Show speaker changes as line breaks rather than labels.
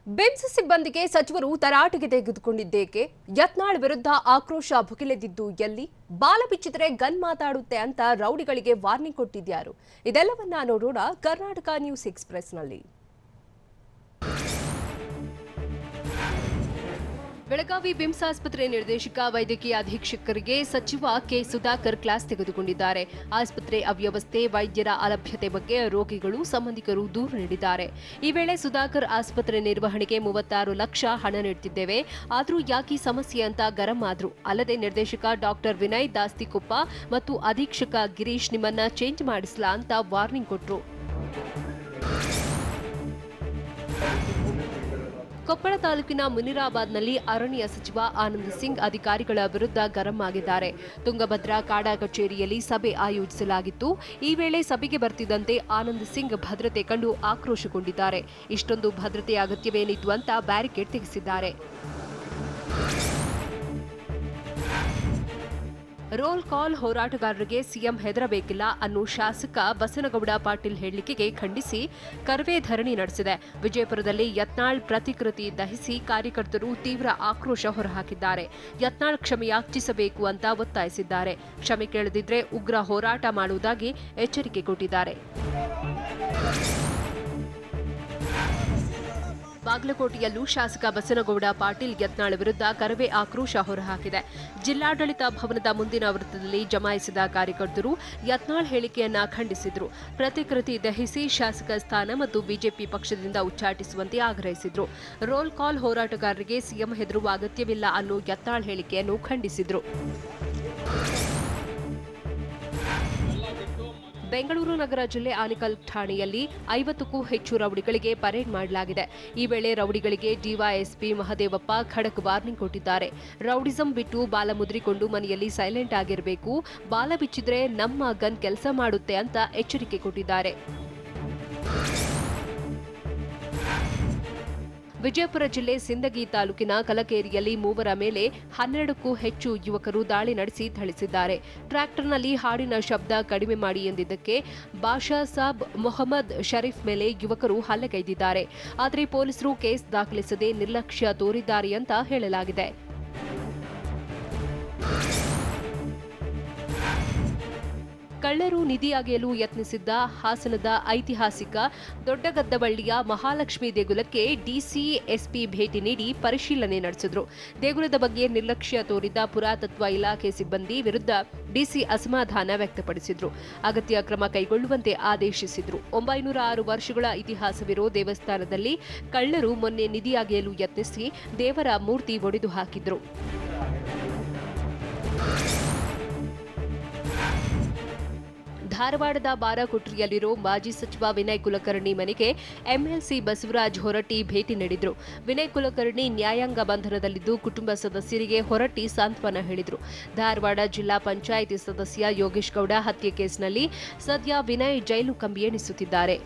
BIMS ಸಿಬ್ಬಂದಿಗೆ ಸಚಿವರು ತರಾಟೆಗೆ ತೆಗೆದುಕೊಂಡಿದ್ದೇಕೆ? ಯತ್ನಾಳ್ ವಿರುದ್ಧ ಆಕ್ರೋಶ ಭುಗಿಲೆದಿದ್ದು ಎಲ್ಲಿ? ಬಾಲ ಬಿಚ್ಚಿದ್ರೆ ಗನ್ ಮಾತಾಡುತ್ತೆ ಅಂತ ರೌಡಿಗಳಿಗೆ ವಾರ್ನಿಂಗ್ ಕೊಟ್ಟಿದ್ಯಾರು? ಇದೆಲ್ಲವನ್ನ ನೋಡೋಣ ಕರ್ನಾಟಕ ನ್ಯೂಸ್ ಎಕ್ಸ್‌ಪ್ರೆಸ್‌ನಲ್ಲಿ. ಬೆಳಗಾವಿ ಬಿಮ್ಸ್ ಆಸ್ಪತ್ರೆ ನಿರ್ದೇಶಕ ವೈದ್ಯಕೀಯ ಅಧೀಕ್ಷಕರಿಗೆ ಸಚಿವ ಕೆ ಸುಧಾಕರ್ ಕ್ಲಾಸ್ ತೆಗೆದುಕೊಂಡಿದ್ದಾರೆ. ಆಸ್ಪತ್ರೆ ಅವ್ಯವಸ್ಥೆ, ವೈದ್ಯರ ಅಲಭ್ಯತೆ ಬಗ್ಗೆ ರೋಗಿಗಳು, ಸಂಬಂಧಿಕರು ದೂರು ನೀಡಿದ್ದಾರೆ. ಈ ವೇಳೆ ಸುಧಾಕರ್ ಆಸ್ಪತ್ರೆ ನಿರ್ವಹಣೆಗೆ 36 ಲಕ್ಷ ಹಣ ನೀಡುತ್ತಿದ್ದೇವೆ, ಆದರೂ ಯಾಕೆ ಸಮಸ್ಯೆ ಅಂತ ಗರಂ ಆದ್ರು. ಅಲ್ಲದೆ ನಿರ್ದೇಶಕ ಡಾಕ್ಟರ್ ವಿನಯ್ ದಾಸ್ತಿಕೊಪ್ಪ ಮತ್ತು ಅಧೀಕ್ಷಕ ಗಿರೀಶ್ ನಿಮ್ಮನ್ನ ಚೇಂಜ್ ಮಾಡಿಸ್ಲಾ ಅಂತ ವಾರ್ನಿಂಗ್ ಕೊಟ್ರು. ಕೊಪ್ಪಳ ತಾಲೂಕಿನ ಮುನಿರಾಬಾದ್ನಲ್ಲಿ ಅರಣ್ಯ ಸಚಿವ ಆನಂದ್ ಸಿಂಗ್ ಅಧಿಕಾರಿಗಳ ವಿರುದ್ಧ ಗರಂ ಆಗಿದ್ದಾರೆ. ತುಂಗಭದ್ರಾ ಕಾಡಾ ಕಚೇರಿಯಲ್ಲಿ ಸಭೆ ಆಯೋಜಿಸಲಾಗಿತ್ತು. ಈ ವೇಳೆ ಸಭೆಗೆ ಬರ್ತಿದ್ದಂತೆ ಆನಂದ್ ಸಿಂಗ್ ಭದ್ರತೆ ಕಂಡು ಆಕ್ರೋಶಗೊಂಡಿದ್ದಾರೆ. ಇಷ್ಟೊಂದು ಭದ್ರತೆ ಅಗತ್ಯವೇನಿತ್ತು ಅಂತ ಬ್ಯಾರಿಕೇಡ್ ತೆಗೆಸಿದ್ದಾರೆ. ರೋಲ್ ಕಾಲ್ ಹೋರಾಟಗಾರರಿಗೆ ಸಿಎಂ ಹೆದರಬೇಕಿಲ್ಲ ಅನ್ನೋ ಶಾಸಕ ಬಸನಗೌಡ ಪಾಟೀಲ್ ಹೇಳಿಕೆಗೆ ಖಂಡಿಸಿ ಕರ್ವೆ ಧರಣಿ ನಡೆಸಿದೆ. ವಿಜಯಪುರದಲ್ಲಿ ಯತ್ನಾಳ್ ಪ್ರತಿಕೃತಿ ದಹಿಸಿ ಕಾರ್ಯಕರ್ತರು ತೀವ್ರ ಆಕ್ರೋಶ ಹೊರಹಾಕಿದ್ದಾರೆ. ಯತ್ನಾಳ್ ಕ್ಷಮೆಯಾಚಿಸಬೇಕು ಅಂತ ಒತ್ತಾಯಿಸಿದ್ದಾರೆ. ಕ್ಷಮೆ ಕೇಳದಿದ್ರೆ ಉಗ್ರ ಹೋರಾಟ ಮಾಡುವುದಾಗಿ ಎಚ್ಚರಿಕೆ ಕೊಟ್ಟಿದ್ದಾರೆ. ಬಾಗಲಕೋಟೆಯಲ್ಲೂ ಶಾಸಕ ಬಸನಗೌಡ ಪಾಟೀಲ್ ಯತ್ನಾಳ್ ವಿರುದ್ಧ ಕರವೇ ಆಕ್ರೋಶ ಹೊರಹಾಕಿದೆ. ಜಿಲ್ಲಾಡಳಿತ ಭವನದ ಮುಂದಿನ ವೃತ್ತದಲ್ಲಿ ಜಮಾಯಿಸಿದ ಕಾರ್ಯಕರ್ತರು ಯತ್ನಾಳ್ ಹೇಳಿಕೆಯನ್ನ ಖಂಡಿಸಿದ್ರು. ಪ್ರತಿಕೃತಿ ದಹಿಸಿ ಶಾಸಕ ಸ್ಥಾನ ಮತ್ತು ಬಿಜೆಪಿ ಪಕ್ಷದಿಂದ ಉಚ್ಚಾಟಿಸುವಂತೆ ಆಗ್ರಹಿಸಿದ್ರು. ರೋಲ್ ಕಾಲ್ ಹೋರಾಟಗಾರರಿಗೆ ಸಿಎಂ ಹೆದರುವ ಅಗತ್ಯವಿಲ್ಲ ಅನ್ನೋ ಯತ್ನಾಳ್ ಹೇಳಿಕೆಯನ್ನು ಖಂಡಿಸಿದ್ರು. ಬೆಂಗಳೂರು ನಗರ ಜಿಲ್ಲೆ ಆನೇಕಲ್ ಠಾಣೆಯಲ್ಲಿ 50ಕ್ಕೂ ಹೆಚ್ಚು ರೌಡಿಗಳಿಗೆ ಪರೇಡ್ ಮಾಡಲಾಗಿದೆ. ಈ ವೇಳೆ ರೌಡಿಗಳಿಗೆ ಡಿವೈಎಸ್ಪಿ ಮಹದೇವಪ್ಪ ಖಡಕ್ ವಾರ್ನಿಂಗ್ ಕೊಟ್ಟಿದ್ದಾರೆ. ರೌಡಿಸಂ ಬಿಟ್ಟು ಬಾಲ ಮುದ್ರಿಕೊಂಡು ಮನೆಯಲ್ಲಿ ಸೈಲೆಂಟ್ ಆಗಿರಬೇಕು, ಬಾಲ ಬಿಚ್ಚಿದ್ರೆ ನಮ್ಮ ಗನ್ ಕೆಲಸ ಮಾಡುತ್ತೆ ಅಂತ ಎಚ್ಚರಿಕೆ ಕೊಟ್ಟಿದ್ದಾರೆ. ವಿಜಯಪುರ ಜಿಲ್ಲೆ ಸಿಂದಗಿ ತಾಲೂಕಿನ ಕಲಕೇರಿಯಲ್ಲಿ 3 ಮೇಲೆ 12ಕ್ಕೂ ಹೆಚ್ಚು ಯುವಕರು ದಾಳಿ ನಡೆಸಿ ಥಳಿಸಿದ್ದಾರೆ. ಟ್ರ್ಯಾಕ್ಟರ್ನಲ್ಲಿ ಹಾಡಿನ ಶಬ್ದ ಕಡಿಮೆ ಮಾಡಿ ಎಂದಿದ್ದಕ್ಕೆ ಬಾಷಾ ಸಾಬ್ ಮೊಹಮ್ಮದ್ ಶರೀಫ್ ಮೇಲೆ ಯುವಕರು ಹಲ್ಲೆಗೈದಿದ್ದಾರೆ. ಆದರೆ ಪೊಲೀಸರು ಕೇಸ್ ದಾಖಲಿಸದೆ ನಿರ್ಲಕ್ಷ್ಯ ತೋರಿದ್ದಾರೆ ಅಂತ ಹೇಳಲಾಗಿದೆ. ಕಳ್ಳರು ನಿಧಿ ಅಗೆಯಲು ಯತ್ನಿಸಿದ್ದ ಹಾಸನದ ಐತಿಹಾಸಿಕ ದೊಡ್ಡಗದ್ದವಳ್ಳಿಯ ಮಹಾಲಕ್ಷ್ಮಿ ದೇಗುಲಕ್ಕೆ ಡಿಸಿ ಎಸ್ಪಿ ಭೇಟಿ ನೀಡಿ ಪರಿಶೀಲನೆ ನಡೆಸಿದ್ರು. ದೇಗುಲದ ಬಗ್ಗೆ ನಿರ್ಲಕ್ಷ್ಯ ತೋರಿದ ಪುರಾತತ್ವ ಇಲಾಖೆ ಸಿಬ್ಬಂದಿ ವಿರುದ್ಧ ಡಿಸಿ ಅಸಮಾಧಾನ ವ್ಯಕ್ತಪಡಿಸಿದ್ರು. ಅಗತ್ಯ ಕ್ರಮ ಕೈಗೊಳ್ಳುವಂತೆ ಆದೇಶಿಸಿದ್ರು. 906 ವರ್ಷಗಳ ಇತಿಹಾಸವಿರೋ ದೇವಸ್ಥಾನದಲ್ಲಿ ಕಳ್ಳರು ಮೊನ್ನೆ ನಿಧಿ ಅಗೆಯಲು ಯತ್ನಿಸಿ ದೇವರ ಮೂರ್ತಿ ಒಡೆದು ಹಾಕಿದ್ರು. ಧಾರವಾಡದ ಬಾರಾಕೊಟ್ರಿಯಲ್ಲಿರೋ ಮಾಜಿ ಸಚಿವ ವಿನಯ್ ಕುಲಕರ್ಣಿ ಮನೆಗೆ ಎಂಎಲ್ಸಿ ಬಸವರಾಜ ಹೊರಟ್ಟಿ ಭೇಟಿ ನೀಡಿದ್ರು. ವಿನಯ್ ಕುಲಕರ್ಣಿ ನ್ಯಾಯಾಂಗ ಬಂಧನದಲ್ಲಿದ್ದು ಕುಟುಂಬ ಸದಸ್ಯರಿಗೆ ಹೊರಟ್ಟಿ ಸಾಂತ್ವನ ಹೇಳಿದ್ರು. ಧಾರವಾಡ ಜಿಲ್ಲಾ ಪಂಚಾಯಿತಿ ಸದಸ್ಯ ಯೋಗೇಶ್ ಗೌಡ ಹತ್ಯೆ ಕೇಸ್ನಲ್ಲಿ ಸದ್ಯ ವಿನಯ್ ಜೈಲು ಕಂಬಿ ಎಣಿಸುತ್ತಿದ್ದಾರೆ.